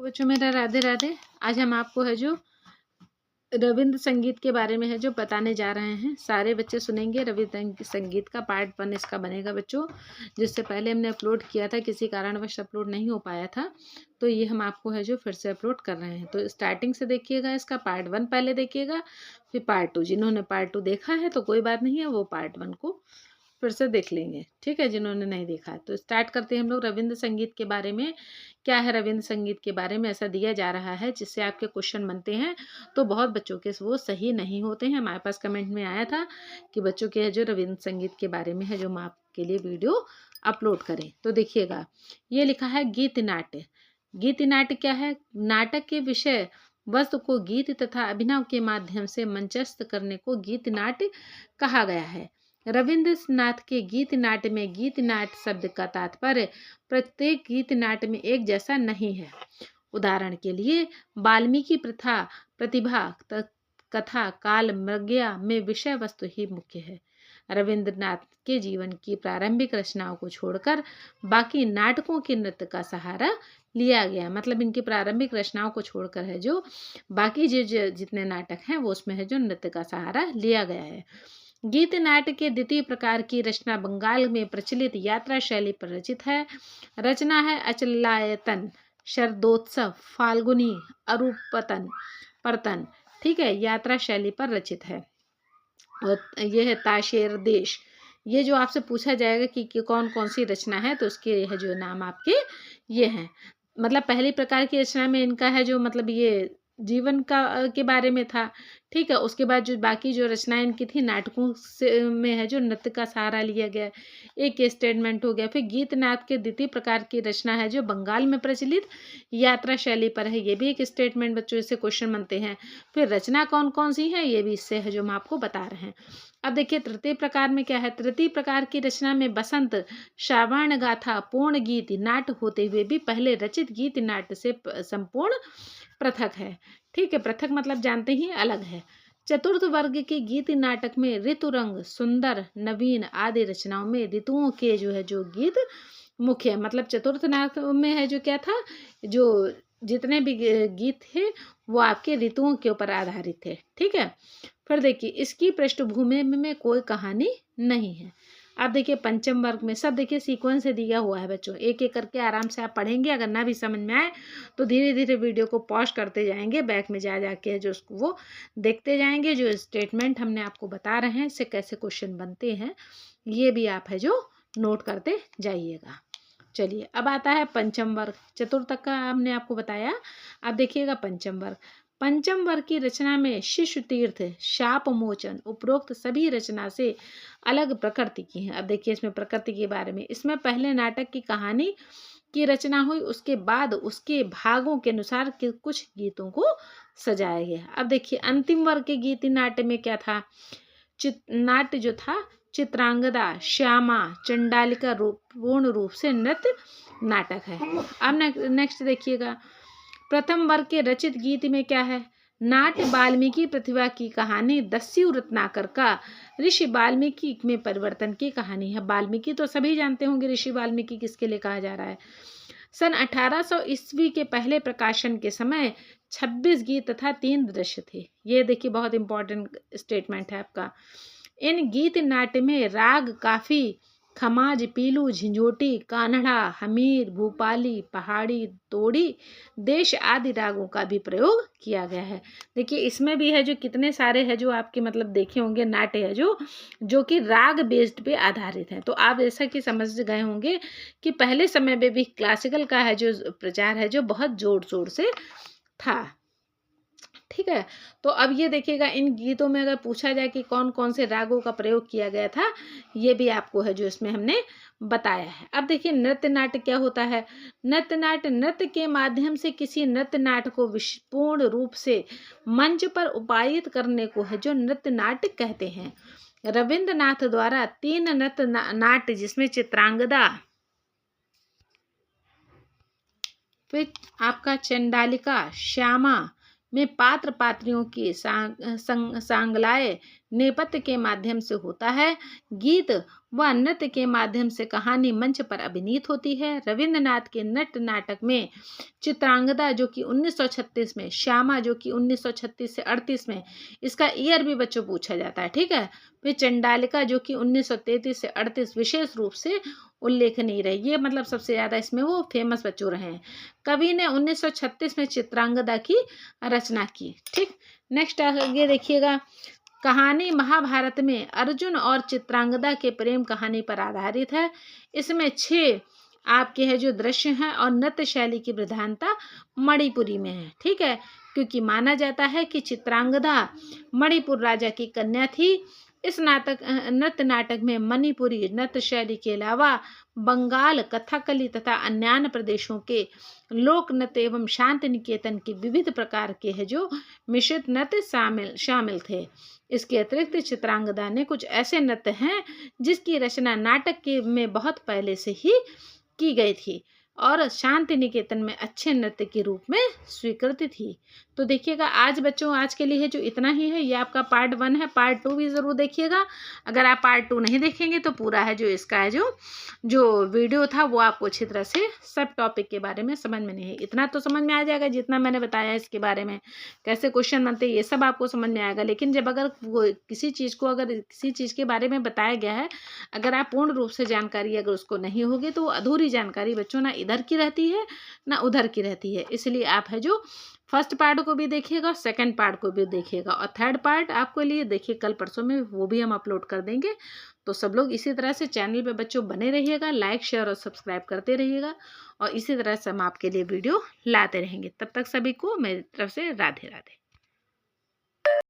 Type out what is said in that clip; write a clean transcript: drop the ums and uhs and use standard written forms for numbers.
बच्चों मेरा राधे राधे। आज हम आपको है जो रविंद्र संगीत के बारे में है जो बताने जा रहे हैं। सारे बच्चे सुनेंगे। रविंद्र संगीत का पार्ट 1 इसका बनेगा बच्चों। जिससे पहले हमने अपलोड किया था, किसी कारणवश अपलोड नहीं हो पाया था, तो ये हम आपको है जो फिर से अपलोड कर रहे हैं। तो स्टार्टिंग से देखिएगा, इसका पार्ट 1 पहले देखिएगा, फिर पार्ट 2। जिन्होंने पार्ट 2 देखा है तो कोई बात नहीं है, वो पार्ट 1 को फिर से देख लेंगे, ठीक है, जिन्होंने नहीं देखा। तो स्टार्ट करते हैं हम लोग रविंद्र संगीत के बारे में। क्या है रविंद्र संगीत के बारे में, ऐसा दिया जा रहा है जिससे आपके क्वेश्चन बनते हैं, तो बहुत बच्चों के वो सही नहीं होते हैं। हमारे पास कमेंट में आया था कि बच्चों के जो रविंद्र संगीत के बारे में है जो हम आपके लिए वीडियो अपलोड करें। तो देखिएगा, ये लिखा है गीत नाट्य। गीत नाट्य क्या है? नाटक के विषय वस्तु को गीत तथा अभिनव के माध्यम से मंचस्थ करने को गीत नाट्य कहा गया है। रविंद्रनाथ के गीत नाट्य में गीत नाट्य शब्द का तात्पर्य प्रत्येक गीत नाट्य में एक जैसा नहीं है। उदाहरण के लिए वाल्मीकि प्रतिभा कथा काल मृगया में विषय वस्तु ही मुख्य है। रविंद्रनाथ के जीवन की प्रारंभिक रचनाओं को छोड़कर बाकी नाटकों के नृत्य का सहारा लिया गया। मतलब इनकी प्रारंभिक रचनाओं को छोड़कर है जो बाकी जितने नाटक हैं वो उसमें है जो नृत्य का सहारा लिया गया है। गीत नाट्य के द्वितीय प्रकार की रचना बंगाल में प्रचलित यात्रा शैली पर रचित है। रचना है अचलायतन, शरदोत्सव, फाल्गुनी, अरूपतन, परतन, ठीक है, यात्रा शैली पर रचित है। और यह है ताशेर देश। ये जो आपसे पूछा जाएगा कि कौन कौन सी रचना है, तो उसके है जो नाम आपके ये हैं। मतलब पहली प्रकार की रचना में इनका है जो मतलब ये जीवन का के बारे में था, ठीक है। उसके बाद जो बाकी जो रचनाएं इनकी थी नाटकों से में है जो नृत्य का सहारा लिया गया, एक स्टेटमेंट हो गया। फिर गीतनाथ के द्वितीय प्रकार की रचना है जो बंगाल में प्रचलित यात्रा शैली पर है, ये भी एक स्टेटमेंट बच्चों, इससे क्वेश्चन बनते हैं। फिर रचना कौन कौन सी है ये भी इससे है जो हम आपको बता रहे हैं। अब देखिए तृतीय प्रकार में क्या है। तृतीय प्रकार की रचना में बसंत, श्रावण गाथा, पूर्ण गीत नाट्य होते हुए भी पहले रचित गीत नाट्य से संपूर्ण पृथक है, ठीक है। पृथक मतलब जानते ही अलग है। चतुर्थ वर्ग के गीत नाटक में ऋतुरंग, सुंदर, नवीन आदि रचनाओं में ऋतुओं के जो है जो गीत मुख्य है। मतलब चतुर्थ नाटक में है जो क्या था, जो जितने भी गीत थे वो आपके ऋतुओं के ऊपर आधारित थे, ठीक है। फिर देखिए इसकी पृष्ठभूमि में कोई कहानी नहीं है। आप देखिए पंचम वर्ग में सब देखिए सीक्वेंस से दिया हुआ है बच्चों, एक एक करके आराम से आप पढ़ेंगे। अगर ना भी समझ में आए तो धीरे धीरे वीडियो को पॉज करते जाएंगे, बैक में जा जाके जो उसको वो देखते जाएंगे। जो स्टेटमेंट हमने आपको बता रहे हैं इससे कैसे क्वेश्चन बनते हैं ये भी आप है जो नोट करते जाइएगा। चलिए अब आता है पंचम वर्ग। चतुर्थ तक का हमने आपको बताया। अब देखिएगा पंचम वर्ग। पंचम वर्ग की रचना में शिशु तीर्थ, शाप मोचन उपरोक्त सभी रचना से अलग प्रकृति की है। अब देखिए इसमें प्रकृति के बारे में, इसमें पहले नाटक की कहानी की रचना हुई, उसके बाद उसके भागों के अनुसार के कुछ गीतों को सजाया गया। अब देखिए अंतिम वर्ग के गीत नाट्य में क्या था। नाट्य जो था चित्रांगदा, श्यामा, चंडालिका पूर्ण रूप से नृत्य नाटक है। अब नेक्स्ट देखिएगा प्रथम वर्ग के रचित गीत में क्या है। नाट्य वाल्मीकि प्रतिभा की कहानी, दस्यु रत्नाकर का ऋषि वाल्मीकि में परिवर्तन की कहानी है। वाल्मीकि तो सभी जानते होंगे, ऋषि वाल्मीकि किसके लिए कहा जा रहा है। सन 1800 ईस्वी के पहले प्रकाशन के समय 26 गीत तथा 3 दृश्य थे। ये देखिए बहुत इंपॉर्टेंट स्टेटमेंट है आपका। इन गीत नाट्य में राग काफी, खमाज, पीलू, झंझोटी, कान्हड़ा, हमीर, भूपाली, पहाड़ी, तोड़ी, देश आदि रागों का भी प्रयोग किया गया है। देखिए इसमें भी है जो कितने सारे है जो आपके मतलब देखे होंगे नाट्य है जो कि राग बेस्ड पे आधारित है। तो आप ऐसा कि समझ गए होंगे कि पहले समय में भी क्लासिकल का है जो प्रचार है जो बहुत जोर शोर से था, ठीक है। तो अब ये देखिएगा इन गीतों में अगर पूछा जाए कि कौन कौन से रागों का प्रयोग किया गया था, ये भी आपको है जो इसमें हमने बताया है। अब देखिए नृत्य नाट्य क्या होता है। नृत्य नाट्य नृत्य के माध्यम से किसी नृत्य नाट्य को पूर्ण रूप से मंच पर उपायित करने को है जो नृत्य नाट्य कहते हैं। रविंद्रनाथ द्वारा 3 नृत्य नाट्य जिसमें चित्रांगदा, फिर आपका चंडालिका, श्यामा में पात्र पात्रियों की सांगलाय नेपथ्य के माध्यम से होता है। गीत वह नृत्य के माध्यम से कहानी मंच पर अभिनीत होती है। रविंद्रनाथ के नट नाटक में चित्रांगदा जो कि 1936 में, श्यामा जो कि 1936 से 38 में, इसका ईयर भी बच्चों पूछा जाता है, ठीक है। फिर चंडालिका जो कि 1933 से 38 विशेष रूप से उल्लेखनीय रहे, ये मतलब सबसे ज्यादा इसमें वो फेमस बच्चों रहे हैं। कवि ने 1936 में चित्रांगदा की रचना की, ठीक। नेक्स्ट आगे देखिएगा, कहानी महाभारत में अर्जुन और चित्रांगदा के प्रेम कहानी पर आधारित है। इसमें 6 आपके है जो दृश्य हैं और नृत्य शैली की प्रधानता मणिपुरी में है, ठीक है, क्योंकि माना जाता है कि चित्रांगदा मणिपुर राजा की कन्या थी। इस नृत्य नाटक में मणिपुरी नृत्य शैली के अलावा बंगाल, कथकली तथा अन्य प्रदेशों के लोक नृत्य एवं शांति निकेतन के विविध प्रकार के है जो मिश्रित नृत्य शामिल थे। इसके अतिरिक्त चित्रांगदा ने कुछ ऐसे नृत्य हैं जिसकी रचना नाटक के में बहुत पहले से ही की गई थी और शांति निकेतन में अच्छे नृत्य के रूप में स्वीकृति थी। तो देखिएगा आज बच्चों, आज के लिए जो इतना ही है, ये आपका पार्ट 1 है। पार्ट 2 भी ज़रूर देखिएगा। अगर आप पार्ट 2 नहीं देखेंगे तो पूरा है जो इसका है जो वीडियो था वो आपको अच्छी तरह से सब टॉपिक के बारे में समझ में नहीं है। इतना तो समझ में आ जाएगा जितना मैंने बताया इसके बारे में, कैसे क्वेश्चन बनते ये सब आपको समझ में आएगा। लेकिन जब अगर किसी चीज़ के बारे में बताया गया है, अगर आप पूर्ण रूप से जानकारी अगर उसको नहीं होगी तो वो अधूरी जानकारी बच्चों ना इधर की रहती है ना उधर की रहती है। इसलिए आप है जो फर्स्ट पार्ट को भी देखिएगा, सेकंड पार्ट को भी देखिएगा और थर्ड पार्ट आपको लिए देखिए कल परसों में वो भी हम अपलोड कर देंगे। तो सब लोग इसी तरह से चैनल पे बच्चों बने रहिएगा, लाइक शेयर और सब्सक्राइब करते रहिएगा और इसी तरह से हम आपके लिए वीडियो लाते रहेंगे। तब तक सभी को मेरी तरफ से राधे राधे।